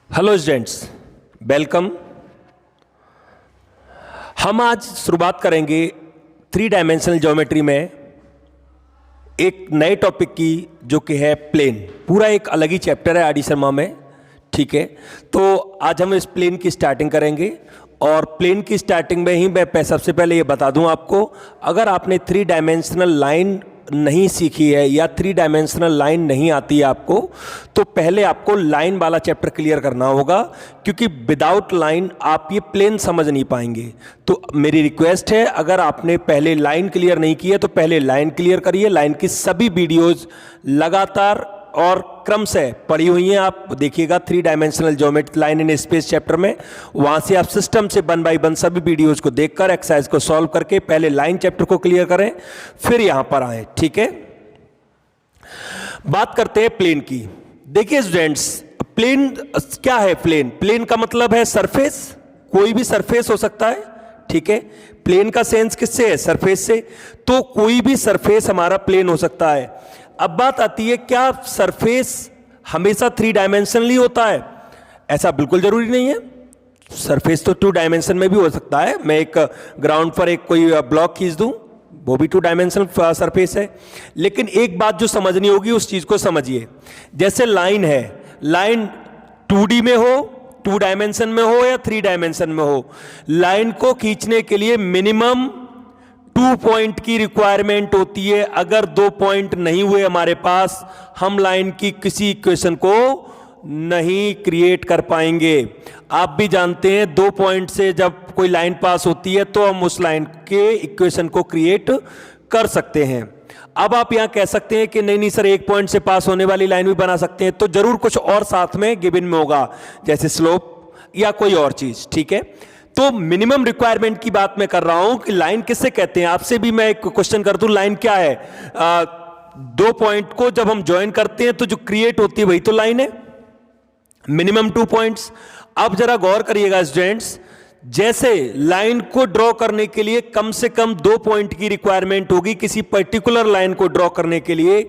Hello students, welcome. हम आज शुरुआत करेंगे थ्री डायमेंशनल ज्योमेट्री में एक नए टॉपिक की, जो कि है प्लेन। पूरा एक अलग ही चैप्टर है आर.डी. शर्मा में, ठीक है। तो आज हम इस प्लेन की स्टार्टिंग करेंगे और प्लेन की स्टार्टिंग में ही मैं सबसे पहले ये बता दूं आपको, अगर आपने थ्री डायमेंशनल लाइन नहीं सीखी है या थ्री डायमेंशनल लाइन नहीं आती है आपको, तो पहले आपको लाइन वाला चैप्टर क्लियर करना होगा, क्योंकि विदाउट लाइन आप ये प्लेन समझ नहीं पाएंगे। तो मेरी रिक्वेस्ट है, अगर आपने पहले लाइन क्लियर नहीं की है तो पहले लाइन क्लियर करिए। लाइन की सभी वीडियोज लगातार और क्रम से पढ़ी हुई हैं, आप देखिएगा three dimensional geometry line in space chapter में। वहां से आप सिस्टम से 1 बाय 1 सभी वीडियोज को देखकर एक्सरसाइज को सॉल्व करके पहले लाइन चैप्टर को क्लियर करें, फिर यहां पर आए, ठीक है। बात करते हैं प्लेन की। देखिए स्टूडेंट्स, प्लेन क्या है? प्लेन का मतलब है सरफेस, कोई भी सरफेस हो सकता है, ठीक है। प्लेन का सेंस किससे है? सरफेस से। तो कोई भी सरफेस हमारा प्लेन हो सकता है। अब बात आती है, क्या सरफेस हमेशा थ्री डायमेंशनली होता है? ऐसा बिल्कुल जरूरी नहीं है। सरफेस तो 2 डायमेंशन में भी हो सकता है। मैं एक ग्राउंड पर एक कोई ब्लॉक खींच दूं, वो भी 2 डायमेंशनल सरफेस है। लेकिन एक बात जो समझनी होगी, उस चीज को समझिए। जैसे लाइन है, लाइन 2D में हो, 2 डायमेंशन में हो या 3 डायमेंशन में हो, लाइन को खींचने के लिए मिनिमम 2 पॉइंट की रिक्वायरमेंट होती है। अगर 2 पॉइंट नहीं हुए हमारे पास, हम लाइन की किसी इक्वेशन को नहीं क्रिएट कर पाएंगे। आप भी जानते हैं 2 पॉइंट से जब कोई लाइन पास होती है तो हम उस लाइन के इक्वेशन को क्रिएट कर सकते हैं। अब आप यहां कह सकते हैं कि नहीं सर, 1 पॉइंट से पास होने वाली लाइन भी बना सकते हैं, तो जरूर कुछ और साथ में गिवन में होगा, जैसे स्लोप या कोई और चीज, ठीक है। तो मिनिमम रिक्वायरमेंट की बात मैं कर रहा हूं कि लाइन किससे कहते हैं। आपसे भी मैं एक क्वेश्चन कर दूं, लाइन क्या है? 2 पॉइंट को जब हम ज्वाइन करते हैं तो जो क्रिएट होती है वही तो लाइन है, मिनिमम 2 पॉइंट्स। अब जरा गौर करिएगा स्टूडेंट्स, जैसे लाइन को ड्रॉ करने के लिए कम से कम 2 पॉइंट की रिक्वायरमेंट होगी किसी पर्टिकुलर लाइन को ड्रॉ करने के लिए,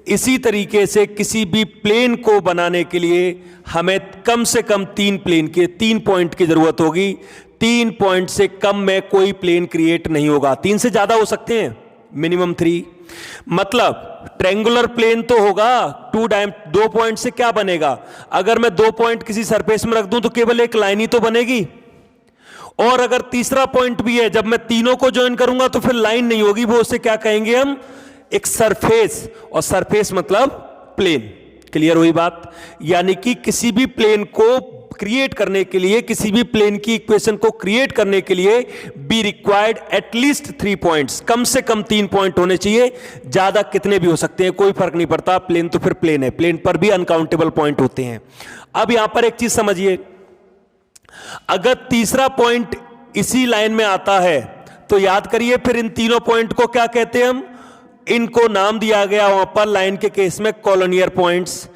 इसी तरीके से किसी भी प्लेन को बनाने के लिए हमें कम से कम 3 पॉइंट की जरूरत होगी। 3 पॉइंट से कम में कोई प्लेन क्रिएट नहीं होगा। 3 से ज्यादा हो सकते हैं, मिनिमम 3। मतलब ट्रायंगुलर प्लेन तो होगा, 2 पॉइंट से क्या बनेगा? अगर मैं 2 पॉइंट किसी सरफेस में रख दूं तो केवल एक लाइन ही तो बनेगी। और अगर तीसरा पॉइंट भी है, जब मैं तीनों को ज्वाइन करूंगा तो फिर लाइन नहीं होगी, वो उसे क्या कहेंगे हम? एक सरफेस। और सरफेस मतलब प्लेन। क्लियर हुई बात? यानी कि किसी भी प्लेन को क्रिएट करने के लिए, किसी भी प्लेन की इक्वेशन को क्रिएट करने के लिए बी रिक्वायर्ड एटलीस्ट 3 पॉइंट्स, कम से कम 3 पॉइंट होने चाहिए। ज्यादा कितने भी हो सकते हैं, कोई फर्क नहीं पड़ता। प्लेन तो फिर प्लेन है, प्लेन पर भी अनकाउंटेबल पॉइंट होते हैं। अब यहां पर एक चीज समझिए, अगर तीसरा पॉइंट इसी लाइन में आता है तो याद करिए फिर इन तीनों पॉइंट को क्या कहते हैं हम? इनको नाम दिया गया वहां पर लाइन के केस में कॉलोनियर पॉइंट्स।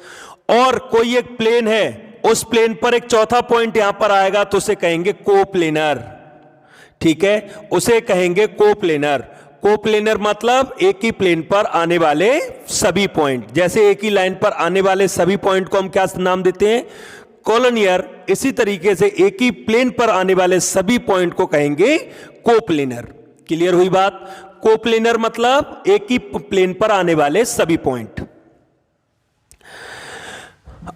और कोई एक प्लेन है, उस प्लेन पर एक चौथा पॉइंट यहां पर आएगा तो उसे कहेंगे कोप्लेनर, ठीक है, उसे कहेंगे कोप्लेनर। कोप्लेनर मतलब एक ही प्लेन पर आने वाले सभी पॉइंट। जैसे एक ही लाइन पर आने वाले सभी पॉइंट को हम क्या नाम देते हैं? कॉलोनियर। इसी तरीके से एक ही प्लेन पर आने वाले सभी पॉइंट को कहेंगे कोप्लेनर। क्लियर हुई बात? कोप्लेनर मतलब एक ही प्लेन पर आने वाले सभी पॉइंट।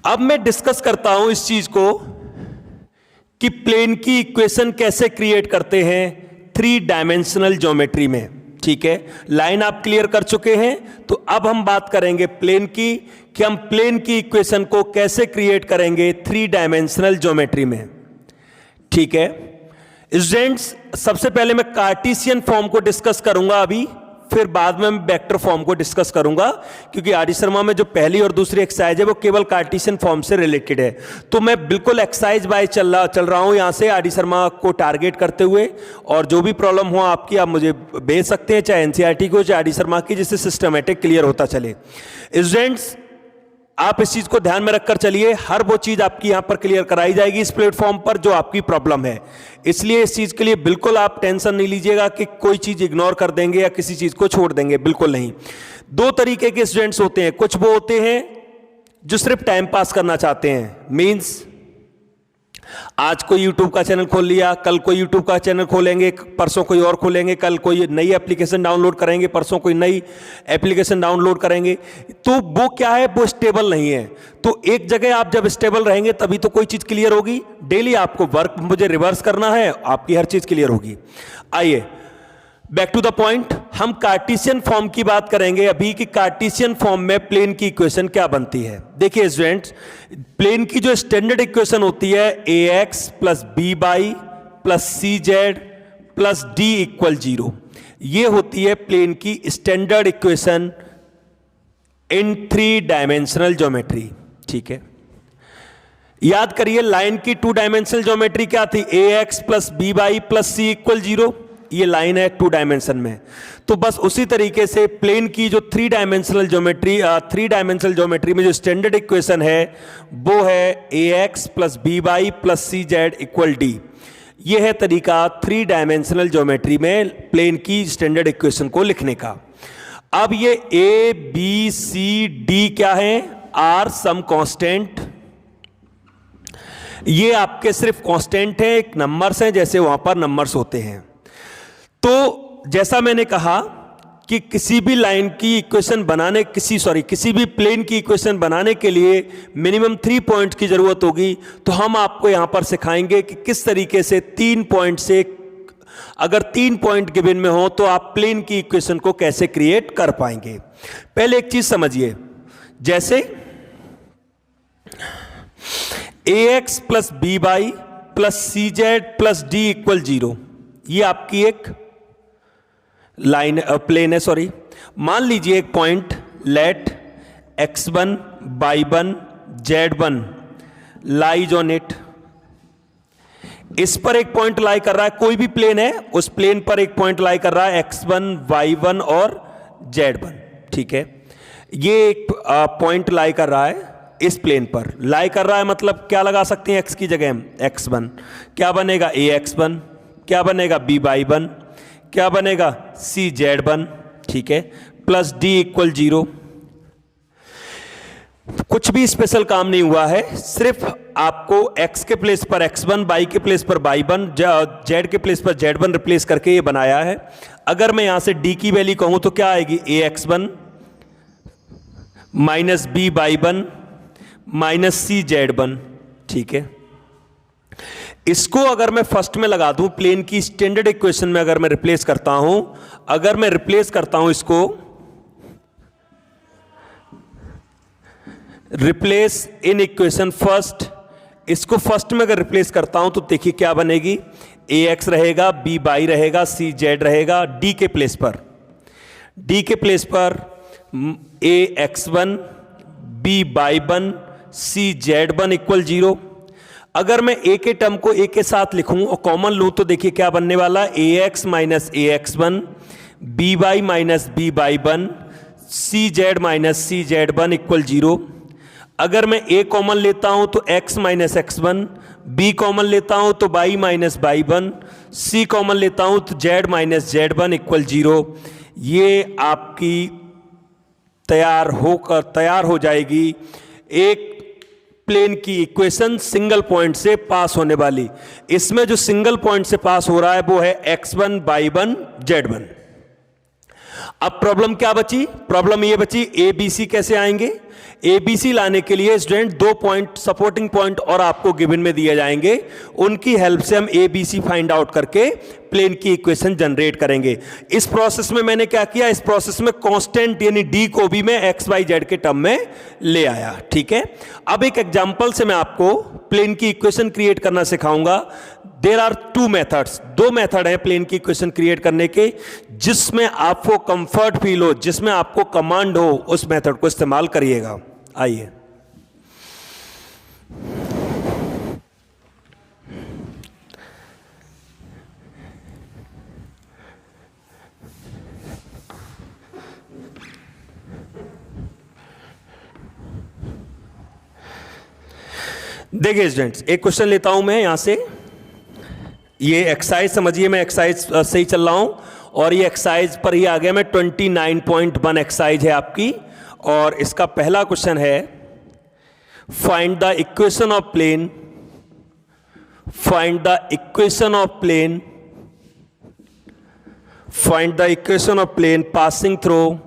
अब मैं डिस्कस करता हूं इस चीज को कि प्लेन की इक्वेशन कैसे क्रिएट करते हैं 3 डायमेंशनल ज्योमेट्री में, ठीक है। लाइन आप क्लियर कर चुके हैं, तो अब हम बात करेंगे प्लेन की, कि हम प्लेन की इक्वेशन को कैसे क्रिएट करेंगे 3 डायमेंशनल ज्योमेट्री में, ठीक है। स्टूडेंट्स, सबसे पहले मैं कार्टेशियन फॉर्म को डिस्कस करूंगा अभी, फिर बाद में मैं वेक्टर फॉर्म को डिस्कस करूंगा, क्योंकि आर.डी. शर्मा में जो पहली और दूसरी एक्सरसाइज है वो केवल कार्टेशियन फॉर्म से रिलेटेड है। तो मैं बिल्कुल एक्सरसाइज वाइज चल रहा हूं यहां से आर.डी. शर्मा को टारगेट करते हुए, और जो भी प्रॉब्लम हो आपकी आप मुझे भेज सकते हैं, चाहे एनसीईआरटी को चाहे आर.डी. शर्मा की, जिससे सिस्टमेटिक क्लियर होता चले। स्टूडेंट्स, आप इस चीज को ध्यान में रखकर चलिए, हर वो चीज आपकी यहां पर क्लियर कराई जाएगी इस प्लेटफॉर्म पर जो आपकी प्रॉब्लम है। इसलिए इस चीज के लिए बिल्कुल आप टेंशन नहीं लीजिएगा कि कोई चीज इग्नोर कर देंगे या किसी चीज को छोड़ देंगे, बिल्कुल नहीं। 2 तरीके के स्टूडेंट्स होते हैं, कुछ वो होते हैं जो सिर्फ टाइम पास करना चाहते हैं, मींस आज कोई YouTube का चैनल खोल लिया, कल कोई YouTube का चैनल खोलेंगे, परसों कोई और खोलेंगे, कल कोई नई एप्लीकेशन डाउनलोड करेंगे, परसों कोई नई एप्लीकेशन डाउनलोड करेंगे। तो वो क्या है, वो स्टेबल नहीं है। तो एक जगह आप जब स्टेबल रहेंगे तभी तो कोई चीज़ क्लियर होगी। डेली आपको वर्क मुझे रिवर्स करना है, आपकी हर चीज़ क्लियर होगी। आइए बैक टू द पॉइंट, हम कार्टेशियन फॉर्म की बात करेंगे अभी कि कार्टेशियन फॉर्म में प्लेन की इक्वेशन क्या बनती है। देखिए स्टूडेंट्स, प्लेन की जो स्टैंडर्ड इक्वेशन होती है ax plus B y plus C Z plus D equal 0, ये होती है प्लेन की standard equation in 3 dimensional geometry. ठीक है, याद करिए लाइन की 2 डायमेंशनल ज्योमेट्री क्या थी, ax plus B y plus C equal 0, ये लाइन है 2 डायमेंशन में। तो बस उसी तरीके से प्लेन की जो 3 डायमेंशनल ज्योमेट्री में जो स्टैंडर्ड इक्वेशन है वो है ax plus B y plus C Z equal D. ये है तरीका 3 डायमेंशनल ज्योमेट्री में प्लेन की स्टैंडर्ड इक्वेशन को लिखने का। अब ये a b c d क्या है, आर सम कांस्टेंट, ये आपके सिर्फ कांस्टेंट है, एक नंबर्स हैं जैसे वहां पर नंबर्स होते हैं। तो जैसा मैंने कहा कि किसी भी लाइन की इक्वेशन बनाने, किसी भी प्लेन की इक्वेशन बनाने के लिए मिनिमम 3 पॉइंट की जरूरत होगी। तो हम आपको यहां पर सिखाएंगे कि किस तरीके से 3 पॉइंट से, अगर 3 पॉइंट गिवन में हो तो आप प्लेन की इक्वेशन को कैसे क्रिएट कर पाएंगे। पहले एक चीज समझिए, जैसे ax plus B y plus C Z plus D equal 0, ये आपकी एक लाइन प्लेन है। सॉरी, मान लीजिए एक point let x1 y1 z1 lies on it, इस पर एक पॉइंट लाई कर रहा है, कोई भी प्लेन है उस प्लेन पर एक पॉइंट लाई कर रहा है x1 y1 और z1। ठीक है, ये एक पॉइंट लाई कर रहा है इस प्लेन पर, लाई कर रहा है मतलब क्या लगा सकते हैं x की जगह x1, क्या बनेगा ax1, क्या बनेगा b/1, क्या बनेगा cz1। ठीक है, प्लस d इक्वल 0। कुछ भी स्पेशल काम नहीं हुआ है, सिर्फ आपको x के प्लेस पर x1, y के प्लेस पर y1, z के प्लेस पर z1 रिप्लेस करके ये बनाया है। अगर मैं यहां से d की वैल्यू कहूं तो क्या आएगी, ax1 minus b/1 minus cz1। ठीक है, इसको अगर मैं फर्स्ट में लगा दूं, प्लेन की स्टैंडर्ड इक्वेशन में अगर मैं रिप्लेस करता हूं, इसको रिप्लेस इन इक्वेशन फर्स्ट, इसको फर्स्ट में अगर रिप्लेस करता हूं तो देखिए क्या बनेगी, ax रहेगा, b बाई रहेगा, cz रहेगा, d के प्लेस पर ax1 b/1 cz1 इक्वल 0। अगर मैं a के टर्म को a के साथ लिखूं और कॉमन लूं तो देखिए क्या बनने वाला, ax minus ax1 by minus b/1 cz minus cz1 equal 0। अगर मैं a कॉमन लेता हूं तो x minus x1, b common लेता हूं तो y minus y1, c common लेता हूं तो z माइनस z1 इक्वल 0। ये आपकी तैयार हो जाएगी एक प्लेन की इक्वेशन सिंगल पॉइंट से पास होने वाली। इसमें जो सिंगल पॉइंट से पास हो रहा है वो है x1 y1 z1। अब प्रॉब्लम क्या बची, प्रॉब्लम ये बची ए बी सी कैसे आएंगे। ए बी सी लाने के लिए स्टूडेंट 2 पॉइंट सपोर्टिंग पॉइंट और आपको गिवन में दिए जाएंगे, उनकी हेल्प से हम A B C find out करके प्लेन की इक्वेशन जनरेट करेंगे। इस प्रोसेस में मैंने क्या किया, इस प्रोसेस में कांस्टेंट यानी डी को भी मैं एक्स वाई जेड के टर्म में ले आया। ठीक है, अब एक एग्जांपल से मैं आपको प्लेन की इक्वेशन क्रिएट करना सिखाऊंगा। देयर आर 2 मेथड्स, 2 मेथड है प्लेन की इक्वेशन क्रिएट करने के, जिसमें आपको कंफर्ट फील हो, जिसमें आपको कमांड हो, उस मेथड को इस्तेमाल करिएगा। आइए देखिए स्टूडेंट्स, एक क्वेश्चन लेता हूं मैं यहां से। ये एक्सरसाइज समझिए, मैं एक्सरसाइज से ही चल रहा हूं और ये एक्सरसाइज पर ही आ गया मैं। 29.1 एक्सरसाइज है आपकी और इसका पहला क्वेश्चन है find the equation of plane find the equation of plane passing through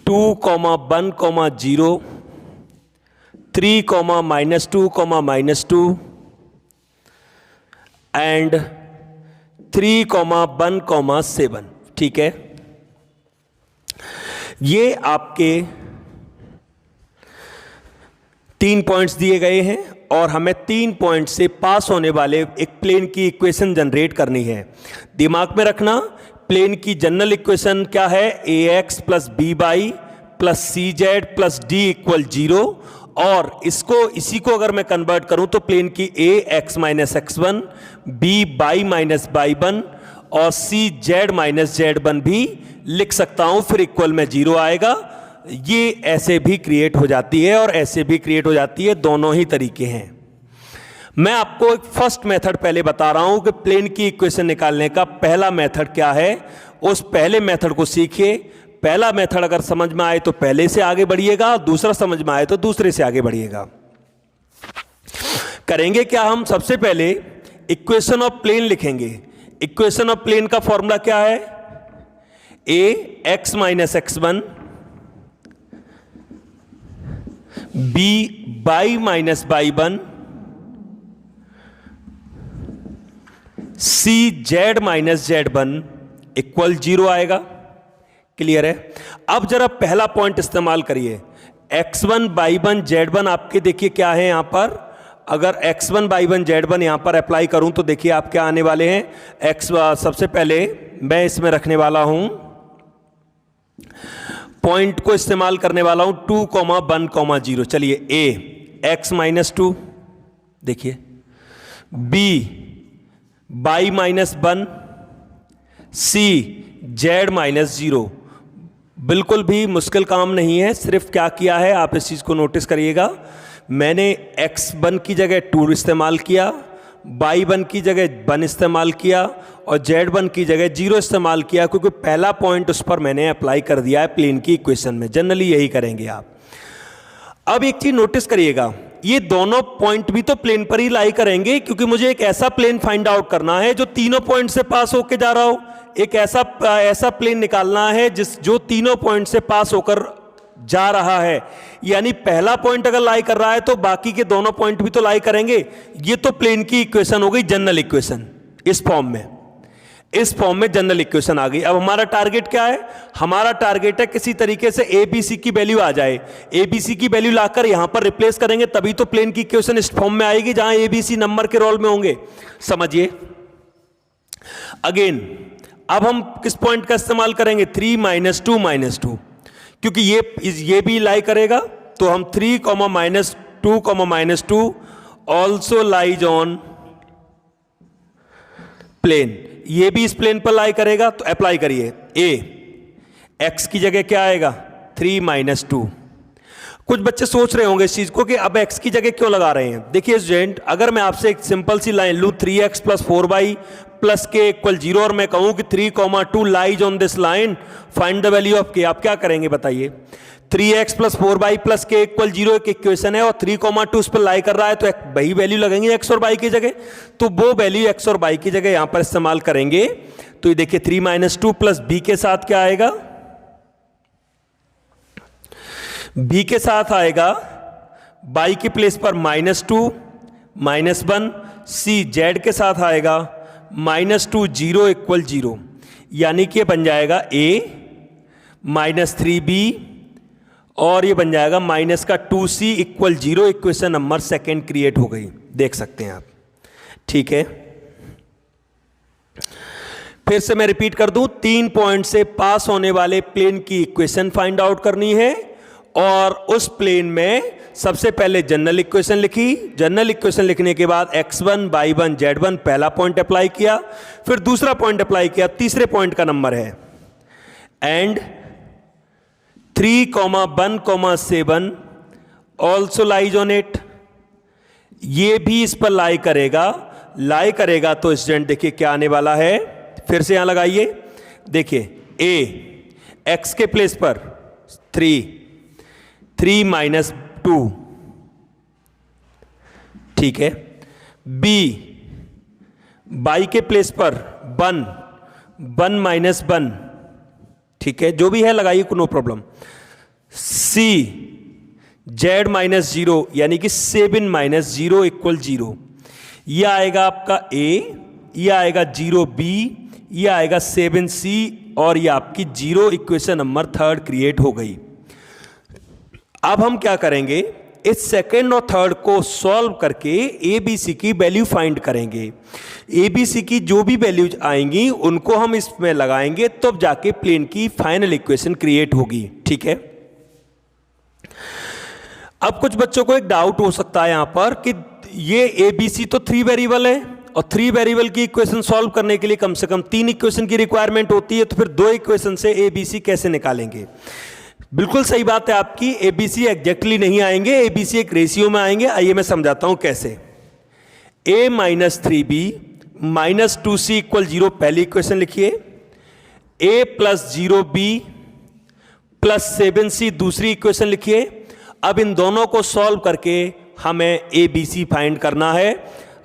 2, 1, 0, 3, -2, and 3, 1, 7। ठीक है, ये आपके 3 पॉइंट्स दिए गए हैं और हमें 3 पॉइंट से पास होने वाले एक प्लेन की इक्वेशन जनरेट करनी है। दिमाग में रखना, प्लेन की जनरल इक्वेशन क्या है? ax plus B y plus C Z plus D equal 0। और इसी को अगर मैं कन्वर्ट करूं तो प्लेन की ax minus x1, b by minus y1 और c z माइनस z1 भी लिख सकता हूं, फिर इक्वल में 0 आएगा। ये ऐसे भी क्रिएट हो जाती है और ऐसे भी क्रिएट हो जाती है, दोनों ही तरीके हैं। मैं आपको एक फर्स्ट मेथड पहले बता रहा हूं कि प्लेन की इक्वेशन निकालने का पहला मेथड क्या है। उस पहले मेथड को सीखिए। पहला मेथड अगर समझ में आए तो पहले से आगे बढ़िएगा, दूसरा समझ में आए तो दूसरे से आगे बढ़िएगा। करेंगे क्या हम? सबसे पहले इक्वेशन ऑफ प्लेन लिखेंगे। इक्वेशन ऑफ प्लेन का फॉर्मूला क्या है? ax minus x1, b by minus y1, c z minus z1 equal 0 आएगा। क्लियर है? अब जरा पहला पॉइंट इस्तेमाल करिए। x1 y1 z1 आपके देखिए क्या है यहां पर। अगर x1 y1 z1 यहां पर अप्लाई करूं तो देखिए आप क्या आने वाले हैं। सबसे पहले मैं इसमें रखने वाला हूं, पॉइंट को इस्तेमाल करने वाला हूं 2, 1, 0। चलिए a x माइनस 2, देखिए b by minus 1, c z minus 0। बिल्कुल भी मुश्किल काम नहीं है। सिर्फ क्या किया है, आप इस चीज़ को नोटिस करिएगा, मैंने x1 की जगह 2 इस्तेमाल किया, y1 की जगह 1 इस्तेमाल किया और z1 की जगह 0 इस्तेमाल किया, क्योंकि पहला पॉइंट उस पर मैंने अप्लाई कर दिया है प्लेन की इक्वेशन में। जनरली यही करेंगे आप। अब एक चीज़ नोटिस करिएगा, ये दोनों पॉइंट भी तो प्लेन पर ही लाई करेंगे, क्योंकि मुझे एक ऐसा प्लेन फाइंड आउट करना है जो तीनों पॉइंट से पास होकर जा रहा हो। एक ऐसा प्लेन निकालना है जो तीनों पॉइंट से पास होकर जा रहा है। यानी पहला पॉइंट अगर लाई कर रहा है तो बाकी के दोनों पॉइंट भी तो लाई करेंगे। ये तो प्लेन की इक्वेशन हो गई, जनरल इक्वेशन। इस फॉर्म में जनरल इक्वेशन आ गई। अब हमारा टारगेट क्या है? हमारा टारगेट है किसी तरीके से ए बी सी की वैल्यू आ जाए। ए बी सी की वैल्यू लाकर यहां पर रिप्लेस करेंगे, तभी तो प्लेन की इक्वेशन इस फॉर्म में आएगी जहां ए बी सी नंबर के रोल में होंगे। समझिए अगेन, अब हम किस पॉइंट का इस्तेमाल करेंगे? 3, -2, क्योंकि ये भी लाई करेगा, तो हम 3, -2 ऑल्सो लाइज ऑन प्लेन। ये भी इस प्लेन पर लाई करेगा, तो अप्लाई करिए। x की जगह क्या आएगा? 3, -2। कुछ बच्चे सोच रहे होंगे इस चीज को कि अब x की जगह क्यों लगा रहे हैं। देखिए स्टूडेंट, अगर मैं आपसे एक सिंपल सी लाइन लूं 3x + 4y + k = 0 और मैं कहूं कि 3, 2 lies on this line, find the value of k, आप क्या करेंगे बताइए? 3x + 4y + k = 0 एक इक्वेशन है और 3, 2 उस पर लाई कर रहा है, तो वही वैल्यू लगेंगे x और y की जगह। तो वो वैल्यू x और y की जगह यहां पर इस्तेमाल करेंगे। तो ये देखिए 3 - 2 + b के साथ क्या आएगा? b के साथ आएगा y की प्लेस पर -2, -1, c z के साथ आएगा -2, 0 = 0। यानी कि बन जाएगा a -3b और ये बन जाएगा -2c = 0। इक्वेशन नंबर 2 क्रिएट हो गई, देख सकते हैं आप। ठीक है, फिर से मैं रिपीट कर दूं, 3 पॉइंट से पास होने वाले प्लेन की इक्वेशन फाइंड आउट करनी है और उस प्लेन में सबसे पहले जनरल इक्वेशन लिखी। जनरल इक्वेशन लिखने के बाद x1 y1 z1 पहला पॉइंट अप्लाई किया, फिर दूसरा पॉइंट अप्लाई किया, तीसरे पॉइंट का नंबर है and 3, 1, 7 also lies on it. ये भी इस पर लाई करेगा तो स्टूडेंट देखिए क्या आने वाला है। फिर से यहां लगाइए, देखिए a x के प्लेस पर 3, 3 माइनस 2, ठीक है। बी, बाई के प्लेस पर 1 माइनस 1, ठीक है, जो भी है लगाइए, नो प्रॉब्लम। सी, जेड माइनस 0 यानी कि 7 माइनस 0 इक्वल 0। यह आएगा आपका ए, यह आएगा 0B, यह आएगा 7C, और यह आपकी 0 इक्वेशन नंबर 3 क्रिएट हो गई। अब हम क्या करेंगे, इस सेकेंड और थर्ड को सॉल्व करके ABC की वैल्यू फाइंड करेंगे। ABC की जो भी वैल्यूज आएंगी उनको हम इसमें लगाएंगे, तब तो जाके प्लेन की फाइनल इक्वेशन क्रिएट होगी, ठीक है। अब कुछ बच्चों को एक डाउट हो सकता है यहां पर कि ये ABC तो 3 वेरिएबल है, और 3 वेरिएबल की इक्वेशन सॉल्व करने के लिए कम से कम 3 इक्वेशन की रिक्वायरमेंट होती है, तो फिर 2 इक्वेशन से ABC कैसे निकालेंगे। बिल्कुल सही बात है आपकी, ABC एग्जैक्टली नहीं आएंगे, ABC एक रेशियो में आएंगे। आइए मैं समझाता हूं कैसे। A minus 3B minus 2C equal 0 पहली इक्वेशन लिखिए। A plus 0B plus 7C दूसरी इक्वेशन लिखिए। अब इन दोनों को सॉल्व करके हमें ABC फाइंड करना है।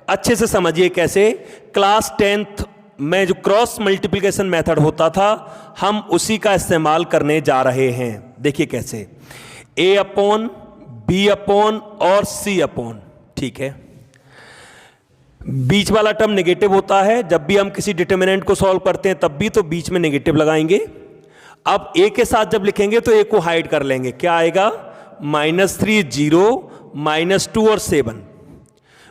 अच्छे से समझिए कैसे। क्लास 10th में जो क्रॉस मल्टीप्लिकेशन मेथड होता था, हम उसी का इस्तेमाल करने जा रहे हैं। देखिए कैसे, A अपॉन B अपॉन और C अपॉन, ठीक है। बीच वाला टर्म नेगेटिव होता है, जब भी हम किसी डिटर्मिनेंट को सॉल्व करते हैं तब भी तो बीच में नेगेटिव लगाएंगे। अब A के साथ जब लिखेंगे तो A को हाइड कर लेंगे, क्या आएगा, -3 0 -2 और 7,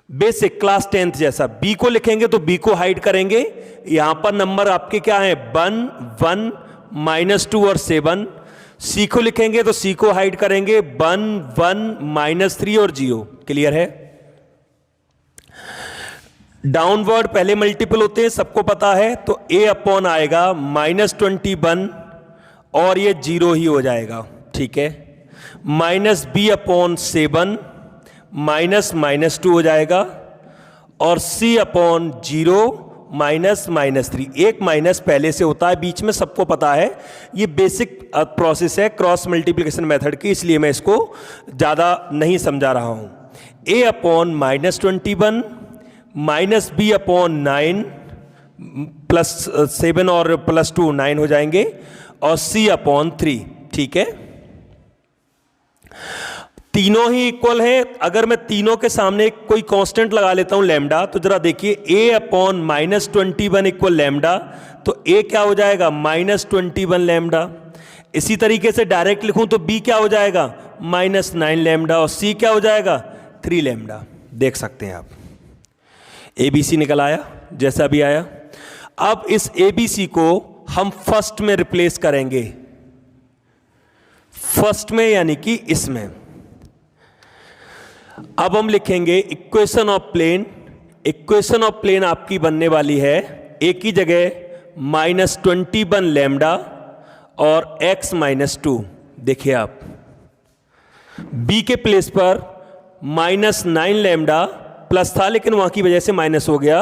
बेसिक क्लास 10th जैसा। B को लिखेंगे तो B को हाइड करेंगे, यहां पर नंबर आपके क्या है 1 1 -2 और 7। C को लिखेंगे तो C को हाइड करेंगे 1 1 -3 और 0। क्लियर है। डाउनवर्ड पहले मल्टीपल होते हैं, सबको पता है, तो A अपॉन आएगा -21 और ये 0 ही हो जाएगा, ठीक है। -B अपॉन 7 -2 हो जाएगा, और C अपॉन 0 -3। एक माइनस पहले से होता है बीच में, सबको पता है। ये बेसिक प्रोसेस है क्रॉस मल्टीप्लिकेशन मेथड की, इसलिए मैं इसको ज़्यादा नहीं समझा रहा हूं। A अपॉन -21 -B अपॉन 9 +7 और +2 9 हो जाएंगे, और C अपॉन 3, ठीक है। तीनों ही इक्वल है। अगर मैं तीनों के सामने कोई कांस्टेंट लगा लेता हूं लैम्डा, तो जरा देखिए A अपॉन -21 इक्वल लैम्डा, तो A क्या हो जाएगा -21 लैम्डा। इसी तरीके से डायरेक्ट लिखूं तो B क्या हो जाएगा -9 लैम्डा, और C क्या हो जाएगा 3 लैम्डा। देख सकते हैं आप, ABC निकल आया जैसा भी आया। अब इस ABC को हम फर्स्ट में रिप्लेस करेंगे, फर्स्ट में यानी कि इसमें। अब हम लिखेंगे equation of plane. Equation of plane आपकी बनने वाली है A की जगह -21 लैम्डा और x -2। देखिए आप, B के प्लेस पर -9 लैम्डा प्लस था, लेकिन वहां की वजह से माइनस हो गया,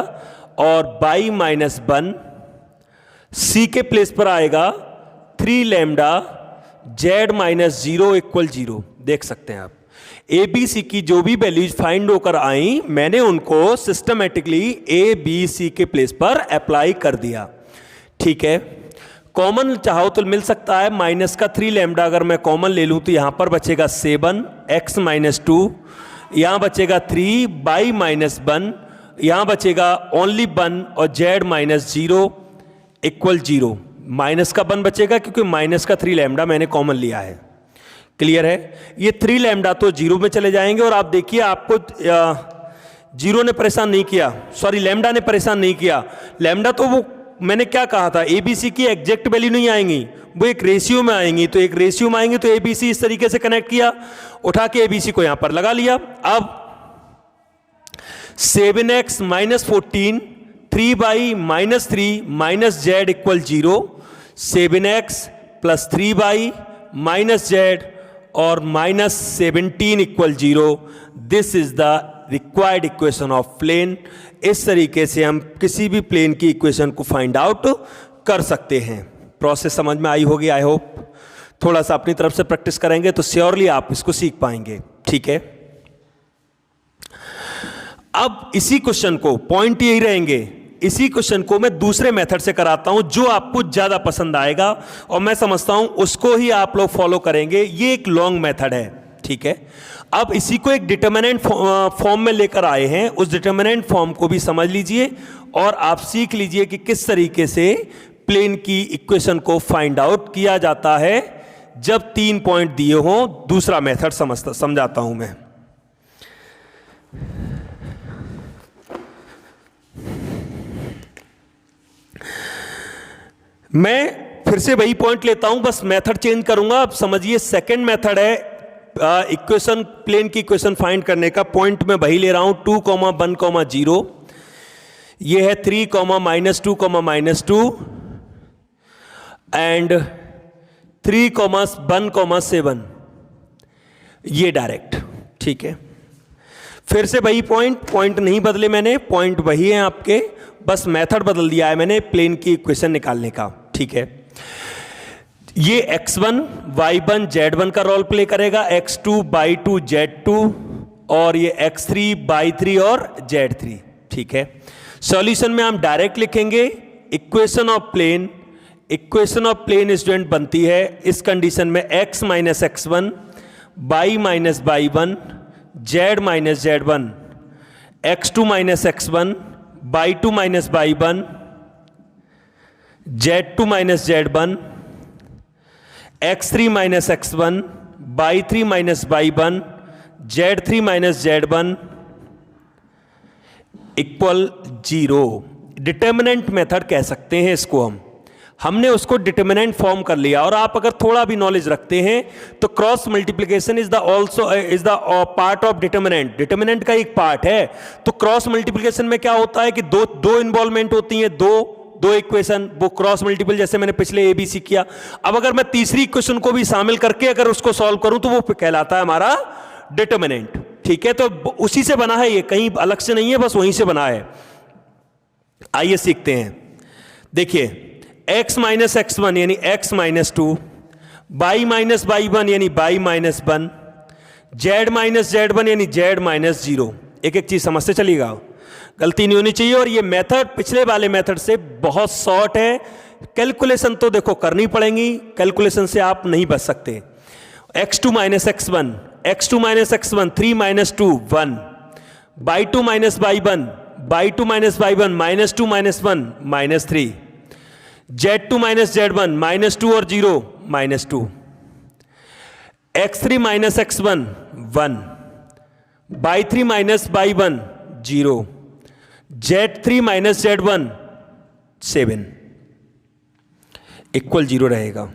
और y -1। C के प्लेस पर आएगा 3 लैम्डा z -0 इक्वल 0। देख सकते हैं आप, ABC की जो भी वैल्यूज फाइंड होकर आई, मैंने उनको सिस्टमेटिकली ABC के प्लेस पर अप्लाई कर दिया, ठीक है। कॉमन चाहो तो मिल सकता है, माइनस का 3 लैम्डा अगर मैं कॉमन ले लूं तो यहां पर बचेगा 7 x -2, यहां बचेगा 3 y -1, यहां बचेगा ओनली 1 और z -0 इक्वल 0। माइनस का 1 बचेगा क्योंकि माइनस का 3 लैम्डा मैंने कॉमन लिया है। क्लियर है। ये 3 लैम्डा तो 0 में चले जाएंगे, और आप देखिए आपको 0 ने परेशान नहीं किया, सॉरी लैम्डा ने परेशान नहीं किया। लैम्डा तो वो मैंने क्या कहा था, ABC की एग्जैक्ट वैल्यू नहीं आएंगी, वो एक रेशियो में आएंगी। तो एक रेशियो में आएंगी तो ABC इस तरीके से कनेक्ट किया, उठा के ABC को यहां पर लगा लिया। अब 7x -14 3y -3 z equal 0, 7x + 3y z और -17 equal 0। This is the required equation of plane. इस तरीके से हम किसी भी प्लेन की इक्वेशन को फाइंड आउट कर सकते हैं। प्रोसेस समझ में आई होगी आई होप। थोड़ा सा अपनी तरफ से प्रैक्टिस करेंगे तो श्योरली आप इसको सीख पाएंगे, ठीक है। अब इसी क्वेश्चन को, पॉइंट यही रहेंगे, इसी क्वेश्चन को मैं दूसरे मेथड से कराता हूं जो आपको ज्यादा पसंद आएगा और मैं समझता हूं उसको ही आप लोग फॉलो करेंगे। ये एक लॉन्ग मेथड है, ठीक है। अब इसी को एक डिटरमिनेंट फॉर्म में लेकर आए हैं, उस डिटरमिनेंट फॉर्म को भी समझ लीजिए और आप सीख लीजिए कि किस तरीके से प्लेन की इक्वेशन को फाइंड आउट किया जाता है जब 3 पॉइंट दिए हों। दूसरा मेथड समझाता हूं मैं फिर से वही पॉइंट लेता हूं, बस मेथड चेंज करूंगा। अब समझिए सेकंड मेथड है इक्वेशन, प्लेन की इक्वेशन फाइंड करने का। पॉइंट में वही ले रहा हूं 2, 1, 0। ये है 3, -2, -2 एंड 3, 1, 7। ये डायरेक्ट, ठीक है। फिर से वही पॉइंट नहीं बदले मैंने, पॉइंट वही है आपके, बस मेथड बदल दिया है मैंने प्लेन की इक्वेशन निकालने का, ठीक है। ये x1, y1, z1 का रोल प्ले करेगा, x2, y2, z2 और ये x3, y3 और z3, ठीक है। सॉल्यूशन में हम डायरेक्ट लिखेंगे equation of plane. Equation of plane student बनती है इस कंडीशन में x - x1, y - y1, z - z1, x2 - x1, y2 - y1, z2 - z1, x3 - x1, y3 - y1, z3 - z1 equal 0। Determinant method कह सकते हैं इसको हमने उसको डिटर्मिनेंट फॉर्म कर लिया। और आप अगर थोड़ा भी नॉलेज रखते हैं तो cross multiplication is the part of determinant. Determinant का एक पार्ट है। तो क्रॉस मल्टीप्लिकेशन में क्या होता है कि दो इन्वॉल्वमेंट होती हैं, दो इक्वेशन, वो क्रॉस मल्टीपल, जैसे मैंने पिछले ABC किया। अब अगर मैं तीसरी इक्वेशन को भी शामिल करके अगर उसको सॉल्व करूं तो वो कहलाता है हमारा डिटर्मिनेंट, ठीक है। तो उसी से बना है, ये कहीं अलग से नहीं है, बस वहीं से बना है। आइए सीखते हैं। देखिए x - x1 यानी x - 2, y - y1 यानी y - 1, z - z1 यानी z - 0। एक एक चीज समझते चलिएगा, गलती नहीं होनी चाहिए। और ये मेथड पिछले वाले मेथड से बहुत शॉर्ट है। कैलकुलेशन तो देखो करनी पड़ेगी, कैलकुलेशन से आप नहीं बच सकते। x2 - x1, x2 - x1, 3 - 2, 1, y2 - y1, y2 - y1, -2 - 1, -3, z2 - z1, -2 और 0, -2, x3 - x1, 1, y3 - y1, 0, z3 - z1, 7 equal 0 रहेगा।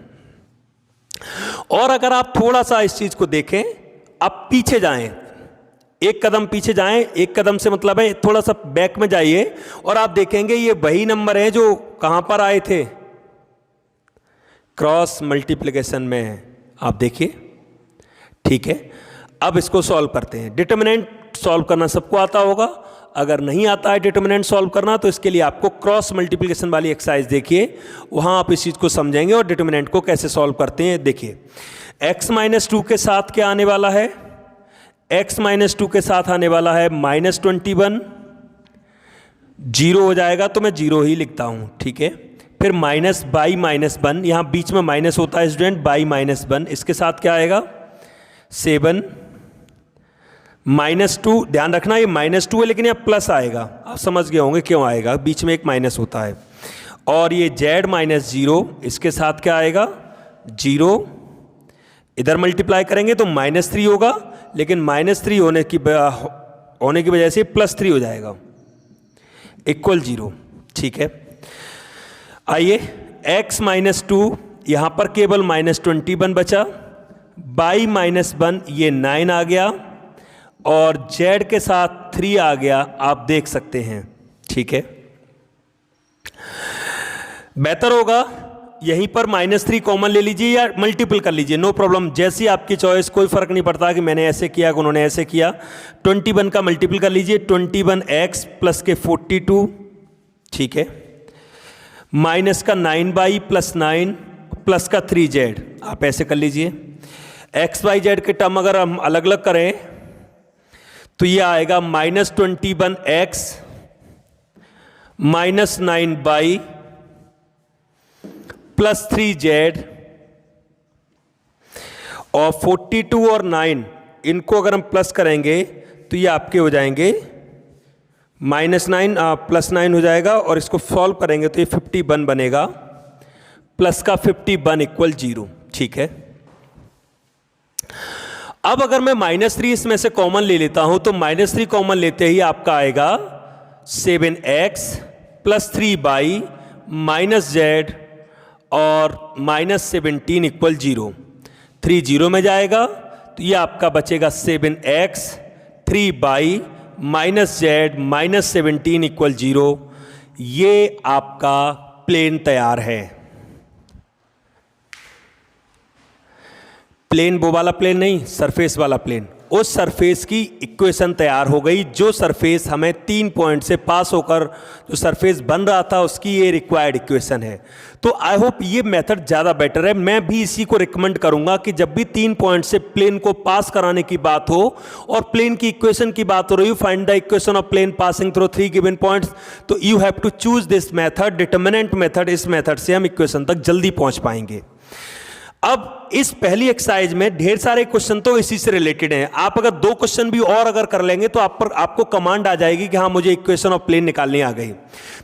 और अगर आप थोड़ा सा इस चीज को देखें, आप पीछे जाएं, एक कदम पीछे जाएं, एक कदम से मतलब है थोड़ा सा बैक में जाइए और आप देखेंगे ये वही नंबर है जो कहां पर आए थे, क्रॉस मल्टीप्लिकेशन में। आप देखिए, ठीक है। अब इसको सॉल्व करते हैं। डिटर्मिनेंट सॉल्व करना सबको आता होगा। अगर नहीं आता है डिटर्मिनेंट सॉल्व करना तो इसके लिए आपको क्रॉस मल्टीप्लिकेशन वाली एक्सरसाइज देखिए, वहां आप इस चीज को समझेंगे और डिटर्मिनेंट को कैसे सॉल्व करते हैं। देखिए x - 2 के साथ क्या आने वाला है, x - 2 के साथ आने वाला है -21, 0 हो जाएगा तो मैं 0 ही लिखता हूं, ठीक है। फिर माइनस बाई -1, यहां बीच में माइनस होता है स्टूडेंट, बाई -1, इसके साथ क्या आएगा 7, -2, ध्यान रखना ये -2 है लेकिन यह प्लस आएगा, आप समझ गए होंगे क्यों आएगा, बीच में एक माइनस होता है। और ये z - 0, इसके साथ क्या आएगा 0, इधर मल्टीप्लाई करेंगे तो -3 होगा, लेकिन -3 होने की वजह से +3 हो जाएगा, इक्वल 0, ठीक है। आइए x - 2, यहां पर केवल -21 बचा, y -1 ये 9 आ गया और z के साथ 3 आ गया, आप देख सकते हैं, ठीक है। बेहतर होगा यहीं पर -3 कॉमन ले लीजिए या मल्टीपल कर लीजिए, नो प्रॉब्लम, जैसी आपकी चॉइस, कोई फर्क नहीं पड़ता कि मैंने ऐसे किया कि उन्होंने ऐसे किया। 21 का मल्टीपल कर लीजिए, 21x प्लस के 42, ठीक है, माइनस का 9y प्लस 9 प्लस का 3z, आप ऐसे कर लीजिए। एक्स वाई जेड के टर्म अगर हम अलग अलग करें तो ये आएगा -21x -9y प्लस 3z, और 42 और 9 इनको अगर हम प्लस करेंगे तो ये आपके हो जाएंगे -9 प्लस 9 हो जाएगा, और इसको सॉल्व करेंगे तो ये 51 बनेगा, प्लस का 51 इक्वल 0। ठीक है, अब अगर मैं -3 इसमें से कॉमन ले लेता हूं तो -3 कॉमन लेते ही आपका आएगा 7x plus 3y minus z और -17 इक्वल 0। 3 0 में जाएगा तो ये आपका बचेगा 7x 3y minus z minus 17 equal 0। ये आपका प्लेन तैयार है। प्लेन वो वाला प्लेन नहीं, सरफेस वाला प्लेन। उस सरफेस की इक्वेशन तैयार हो गई, जो सरफेस हमें 3 पॉइंट से पास होकर जो सरफेस बन रहा था उसकी ये रिक्वायर्ड इक्वेशन है। तो आई होप ये मेथड ज़्यादा बेटर है। मैं भी इसी को रिकमेंड करूंगा कि जब भी 3 पॉइंट से प्लेन को पास कराने की बात हो और प्लेन की इक्वेशन की बात हो रही हो, find the equation of plane passing through 3 given points, तो you have to choose this method, determinant method. इस मेथड से हम इक्वेशन तक जल्दी पहुंच पाएंगे। अब इस पहली एक्सरसाइज में ढेर सारे क्वेश्चन तो इसी से रिलेटेड हैं। आप अगर 2 क्वेश्चन भी और अगर कर लेंगे तो आपको कमांड आ जाएगी कि हाँ मुझे इक्वेशन ऑफ प्लेन निकालनी आ गई।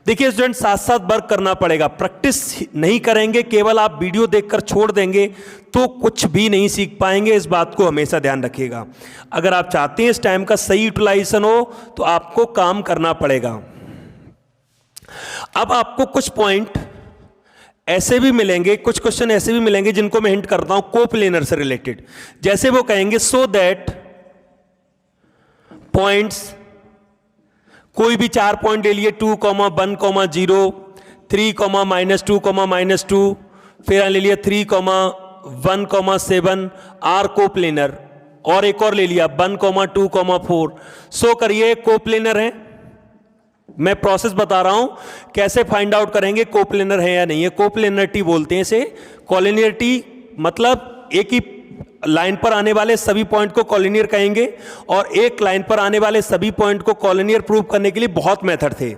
देखिए स्टूडेंट, साथ साथ वर्क करना पड़ेगा, प्रैक्टिस नहीं करेंगे, केवल आप वीडियो देखकर छोड़ देंगे तो कुछ भी नहीं सीख पाएंगे। इस बात को हमेशा ध्यान रखिएगा। अगर आप चाहते हैं इस टाइम का सही यूटिलाइजेशन हो तो आपको काम करना पड़ेगा। अब आपको कुछ पॉइंट ऐसे भी मिलेंगे, कुछ क्वेश्चन ऐसे भी मिलेंगे जिनको मैं हिंट करता हूं कोप्लेनर से रिलेटेड। जैसे वो कहेंगे सो दैट पॉइंट्स, कोई भी 4 पॉइंट ले लिए 2, 1, 0, 3, -2, फिर ले लिया 3, 1, 7 आर कोप्लेनर, और एक और ले लिया 1, 2, 4। सो करिए कोप्लेनर है। मैं प्रोसेस बता रहा हूं कैसे फाइंड आउट करेंगे कोप्लेनर है या नहीं है। कोप्लेनरिटी बोलते हैं इसे। कॉलिनियरिटी मतलब एक ही लाइन पर आने वाले सभी पॉइंट को कॉलिनियर कहेंगे, और एक लाइन पर आने वाले सभी पॉइंट को कॉलिनियर प्रूव करने के लिए बहुत मेथड थे।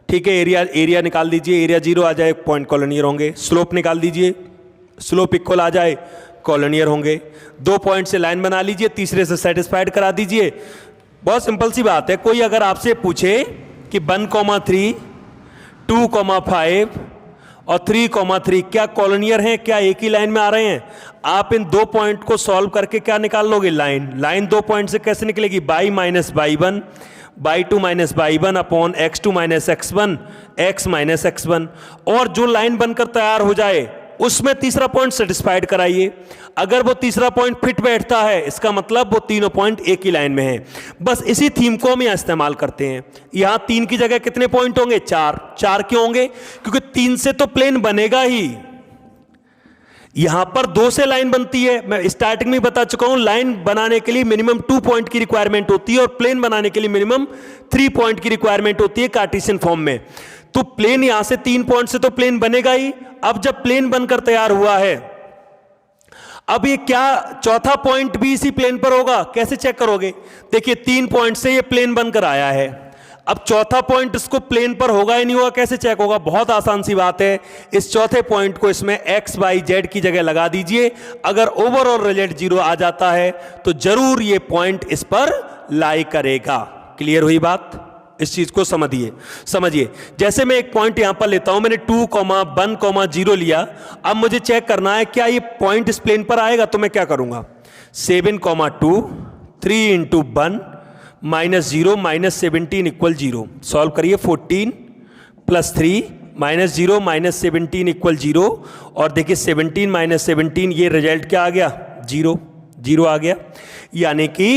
ठीक है, एरिया निकाल दीजिए, एरिया 0 आ जाए पॉइंट कॉलिनियर होंगे। स्लोप निकाल दीजिए, स्लोप इक्वल आ जाए कॉलिनियर होंगे। 2 पॉइंट से लाइन बना लीजिए, तीसरे से सेटिस्फाइड करा दीजिए। बहुत सिंपल सी बात है। कोई अगर आपसे पूछे कि 1, 3, 2, 5 और 3, 3 क्या कॉलोनियर हैं, क्या एक ही लाइन में आ रहे हैं? आप इन 2 पॉइंट को सॉल्व करके क्या निकाल लोगे? लाइन 2 पॉइंट से कैसे निकलेगी? By minus by 1, by 2 minus by 1 upon x2 minus x1, x minus x1। और जो लाइन बनकर तैयार हो जाए उसमें तीसरा पॉइंट सेटिस्फाइड कराइए। अगर वो तीसरा पॉइंट फिट बैठता है इसका मतलब वो तीनों पॉइंट एक ही लाइन में हैं। बस इसी थीम को हम यहां इस्तेमाल करते हैं। यहां 3 की जगह कितने पॉइंट होंगे? 4 क्यों होंगे? क्योंकि 3 से तो प्लेन बनेगा ही। यहां पर 2 से लाइन बनती है। मैं स्टार्टिंग में बता चुका हूं, लाइन बनाने के लिए मिनिमम 2 पॉइंट की रिक्वायरमेंट होती है और प्लेन बनाने के लिए मिनिमम 3 पॉइंट की रिक्वायरमेंट होती है कार्टेशियन फॉर्म में। तो प्लेन यहां से 3 पॉइंट से तो प्लेन बनेगा ही। अब जब प्लेन बनकर तैयार हुआ है, अब ये क्या चौथा पॉइंट भी इसी प्लेन पर होगा? कैसे चेक करोगे? देखिए 3 पॉइंट से ये प्लेन बनकर आया है, अब चौथा पॉइंट इसको प्लेन पर होगा या नहीं होगा? कैसे चेक होगा? बहुत आसान सी बात है। इस चौथे पॉइंट को इसमें x, y, z की जगह लगा दीजिए। अगर ओवरऑल रिजल्ट 0 आ जाता है तो जरूर ये पॉइंट इस पर लाई करेगा। क्लियर हुई बात? इस चीज को समझिए। जैसे मैं एक पॉइंट यहां पर लेता हूं, मैंने 2, 1, 0 लिया। अब मुझे चेक करना है क्या ये पॉइंट इस प्लेन पर आएगा। तो मैं क्या करूंगा? 7, 2, 3 × 1 -0 -17 इक्वल 0। सॉल्व करिए। 14 + 3 -0 -17 इक्वल 0। और देखिए 17 - 17 ये रिजल्ट क्या आ गया? 0 आ गया। यानी कि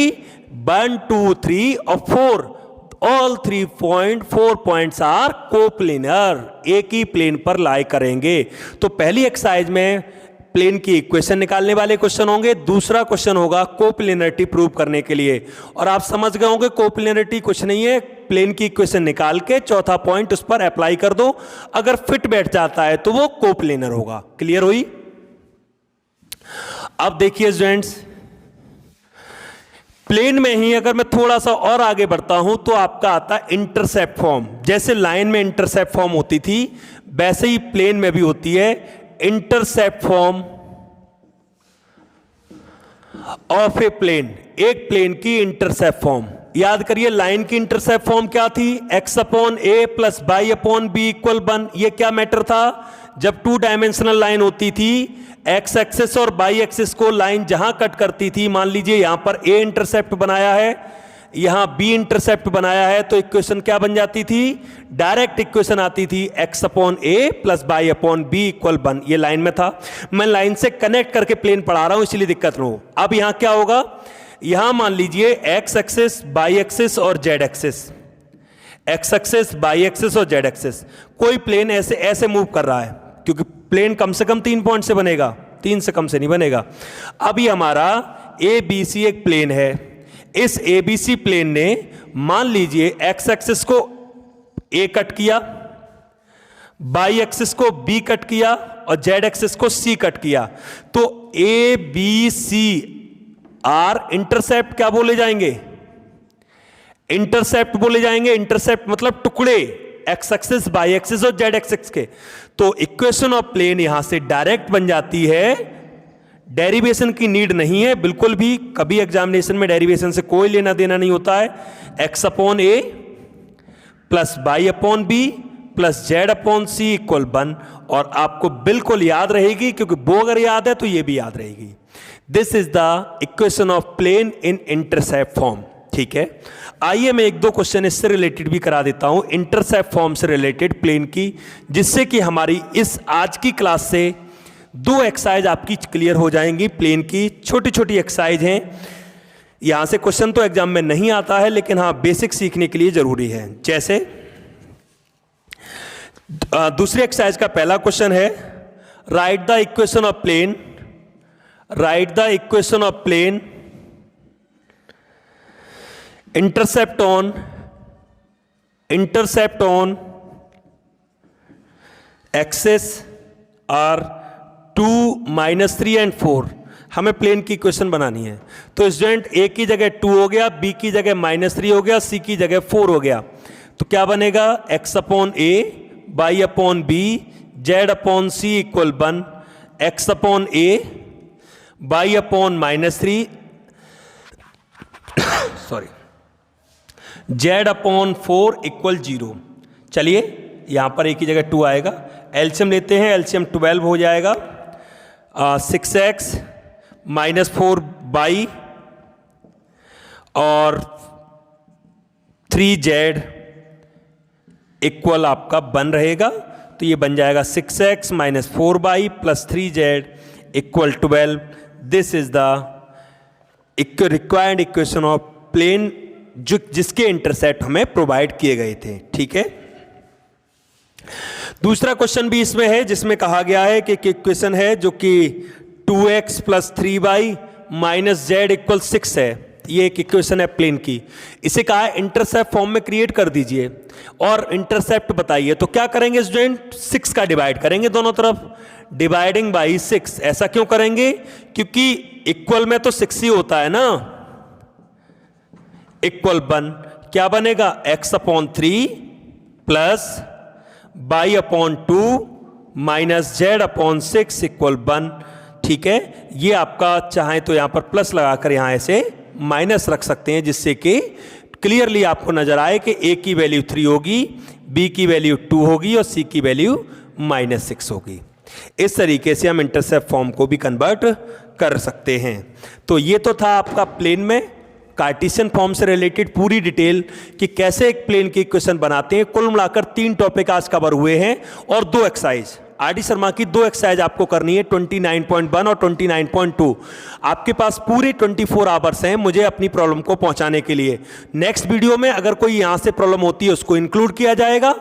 1, 2, 3 और 4 ऑल 4 पॉइंट्स आर कोप्लेनर, एक ही प्लेन पर लाई करेंगे। तो पहली एक्सरसाइज में प्लेन की इक्वेशन निकालने वाले क्वेश्चन होंगे, दूसरा क्वेश्चन होगा कोप्लेनरिटी प्रूव करने के लिए। और आप समझ गए होंगे कोप्लेनरिटी कुछ नहीं है, प्लेन की इक्वेशन निकाल के चौथा पॉइंट उस पर अप्लाई कर दो, अगर फिट बैठ जाता है तो वो कोप्लेनर होगा। क्लियर हुई? अब देखिए स्टूडेंट्स, प्लेन में ही अगर मैं थोड़ा सा और आगे बढ़ता हूं तो आपका आता है इंटरसेप्ट फॉर्म। जैसे लाइन में इंटरसेप्ट फॉर्म होती थी वैसे ही प्लेन में भी होती है intercept form of a plane. एक प्लेन की इंटरसेप्ट फॉर्म याद करिए। लाइन की इंटरसेप्ट फॉर्म क्या थी? x upon A plus y upon B equal 1। ये क्या मैटर था? जब 2 डायमेंशनल लाइन होती थी, x एक्सिस और बाई एक्सिस को लाइन जहां कट करती थी, मान लीजिए यहां पर a इंटरसेप्ट बनाया है, यहां b इंटरसेप्ट बनाया है, तो इक्वेशन क्या बन जाती थी? डायरेक्ट इक्वेशन आती थी x upon A plus y upon B equal 1। ये लाइन में था, मैं लाइन से कनेक्ट करके प्लेन पढ़ा रहा हूं इसलिए दिक्कत न हो। अब यहां क्या होगा? यहां मान लीजिए x एक्सिस, बाई एक्सिस और z axis, x axis, by axis और z एक्सिस, कोई प्लेन ऐसे ऐसे मूव कर रहा है, क्योंकि प्लेन कम से कम 3 पॉइंट से बनेगा, 3 से कम से नहीं बनेगा। अभी हमारा ABC एक प्लेन है। इस ABC प्लेन ने मान लीजिए x एक्सिस को A कट किया, बाई एक्सिस को B कट किया और Z एक्सिस को C कट किया, तो ABC आर इंटरसेप्ट क्या बोले जाएंगे? इंटरसेप्ट बोले जाएंगे। इंटरसेप्ट मतलब टुकड़े, एक्स एक्सिस, बाई एक्सिस और जेड एक्सिस के। तो इक्वेशन ऑफ प्लेन यहां से डायरेक्ट बन जाती है, डेरिवेशन की नीड नहीं है बिल्कुल भी। कभी एग्जामिनेशन में डेरिवेशन से कोई लेना देना नहीं होता है। X upon A plus y upon B plus Z upon C equal 1, और आपको बिल्कुल याद रहेगी, क्योंकि वो अगर याद है तो ये भी याद रहेगी। This is the equation of plane in intercept form. ठीक है, आइए मैं 1-2 क्वेश्चन इससे रिलेटेड भी करा देता हूं, इंटरसेप्ट फॉर्म से रिलेटेड प्लेन की, जिससे कि हमारी इस आज की क्लास से 2 एक्सरसाइज आपकी क्लियर हो जाएंगी। प्लेन की छोटी छोटी एक्सरसाइज हैं, यहां से क्वेश्चन तो एग्जाम में नहीं आता है, लेकिन हाँ बेसिक सीखने के लिए जरूरी है। जैसे दूसरी एक्सरसाइज का पहला क्वेश्चन है, write the equation of plane, write the equation of plane intercept on axis are 2, -3 and 4। हमें प्लेन की इक्वेशन बनानी है। तो स्टूडेंट ए की जगह 2 हो गया, बी की जगह -3 हो गया, सी की जगह 4 हो गया, तो क्या बनेगा? x upon A y upon B Z upon C equal 1, x upon A y upon -3 sorry z upon 4 equal 0। चलिए यहां पर एक ही जगह 2 आएगा, एलसीएम लेते हैं, एलसीएम 12 हो जाएगा, 6x -4 बाई और 3z इक्वल आपका 1 रहेगा, तो ये बन जाएगा 6x -4 y plus 3z equal 12। This is the required equation of plane जिसके इंटरसेप्ट हमें प्रोवाइड किए गए थे। ठीक है, दूसरा क्वेश्चन भी इसमें है, जिसमें कहा गया है कि इक्वेशन है जो कि 2x plus 3y minus Z equal 6 है। ये एक इक्वेशन है प्लेन की, इसे कहा है इंटरसेप्ट फॉर्म में क्रिएट कर दीजिए और इंटरसेप्ट बताइए। तो क्या करेंगे स्टूडेंट? 6 का डिवाइड करेंगे दोनों तरफ, डिवाइडिंग बाई 6। ऐसा क्यों करेंगे? क्योंकि इक्वल में तो 6 ही होता है ना, इक्वल 1 क्या बनेगा? x upon 3 plus y upon 2 minus Z upon 6 equal 1। ठीक है, ये आपका चाहे तो यहां पर प्लस लगाकर यहां ऐसे माइनस रख सकते हैं, जिससे कि क्लियरली आपको नजर आए कि a की वैल्यू 3 होगी, b की वैल्यू 2 होगी और c की वैल्यू -6 होगी। इस तरीके से हम इंटरसेप्ट फॉर्म को भी कन्वर्ट कर सकते हैं। तो ये तो था आपका प्लेन में कार्टेशियन फॉर्म से रिलेटेड पूरी डिटेल कि कैसे एक प्लेन की इक्वेशन बनाते हैं। कुल मिलाकर 3 टॉपिक आज कवर हुए हैं और 2 एक्सरसाइज। आर डी शर्मा की 2 एक्सरसाइज आपको करनी है, 29.1 और 29.2। आपके पास पूरे 24 आवर्स हैं मुझे अपनी प्रॉब्लम को पहुंचाने के लिए। नेक्स्ट वीडियो में अगर कोई यहां से प्रॉब्लम होती है उसको इंक्लूड किया जाएगा,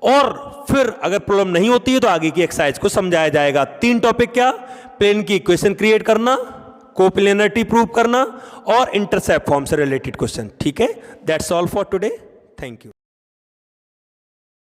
और फिर अगर प्रॉब्लम नहीं होती है तो आगे की एक्सरसाइज को समझाया जाएगा। 3 टॉपिक क्या? प्लेन की इक्वेशन क्रिएट करना, कोप्लेनरिटी प्रूव करना और इंटरसेप्ट फॉर्म से रिलेटेड क्वेश्चन। ठीक है, that's all for today, thank you.